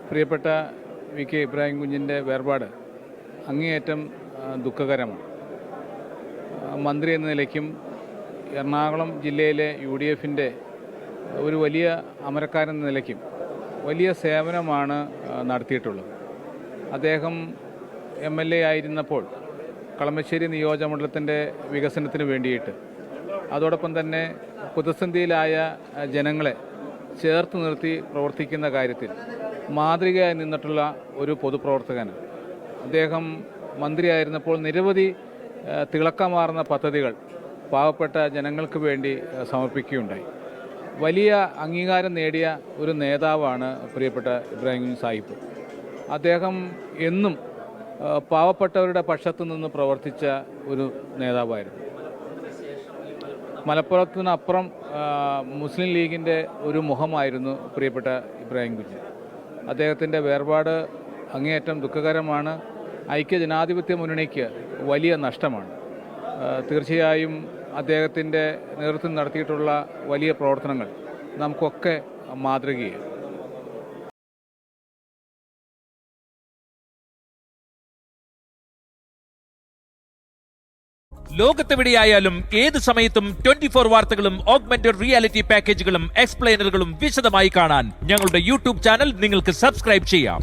പ്രിയപ്പെട്ട V K Ibrahim കുഞ്ഞിൻ്റെ വേർപാട് അങ്ങേയറ്റം ദുഃഖകരമാണ്. മന്ത്രി എന്ന നിലയ്ക്കും എറണാകുളം ജില്ലയിലെ UDFൻ്റെ ഒരു വലിയ അമരക്കാരൻ എന്ന നിലയ്ക്കും വലിയ സേവനമാണ് നടത്തിയിട്ടുള്ളത്. അദ്ദേഹം MLA ആയിരുന്നപ്പോൾ കളമശ്ശേരി നിയോജകമണ്ഡലത്തിൻ്റെ വികസനത്തിന് വേണ്ടിയിട്ട്, അതോടൊപ്പം തന്നെ പ്രതിസന്ധിയിലായ ജനങ്ങളെ ചേർത്ത് നിർത്തി പ്രവർത്തിക്കുന്ന കാര്യത്തിൽ മാതൃകയായി നിന്നിട്ടുള്ള ഒരു പൊതുപ്രവർത്തകന്. അദ്ദേഹം മന്ത്രിയായിരുന്നപ്പോൾ നിരവധി തിളക്കമാർന്ന പദ്ധതികൾ പാവപ്പെട്ട ജനങ്ങൾക്ക് വേണ്ടി സമർപ്പിക്കുകയുണ്ടായി. വലിയ അംഗീകാരം നേടിയ ഒരു നേതാവാണ് പ്രിയപ്പെട്ട ഇബ്രാഹിം കുഞ്ഞ് സാഹിബ്. അദ്ദേഹം എന്നും പാവപ്പെട്ടവരുടെ പക്ഷത്തു നിന്ന് പ്രവർത്തിച്ച ഒരു നേതാവായിരുന്നു. മലപ്പുറത്തിനപ്പുറം മുസ്ലിം ലീഗിൻ്റെ ഒരു മുഖമായിരുന്നു പ്രിയപ്പെട്ട ഇബ്രാഹിം കുഞ്ഞ്. അദ്ദേഹത്തിൻ്റെ വേർപാട് അങ്ങേയറ്റം ദുഃഖകരമാണ്. ഐക്യജനാധിപത്യ മുന്നണിക്ക് വലിയ നഷ്ടമാണ്. തീർച്ചയായും അദ്ദേഹത്തിൻ്റെ നേതൃത്വം നടത്തിയിട്ടുള്ള വലിയ പ്രവർത്തനങ്ങൾ നമുക്കൊക്കെ മാതൃകയാണ്. ലോകത്തെവിടെയായാലും ഏത് സമയത്തും 24 വാർത്തകളും ഓഗ്മെന്റഡ് റിയാലിറ്റി പാക്കേജുകളും എക്സ്പ്ലെയിനറുകളും വിശദമായി കാണാൻ ഞങ്ങളുടെ YouTube ചാനൽ നിങ്ങൾക്ക് സബ്സ്ക്രൈബ് ചെയ്യാം.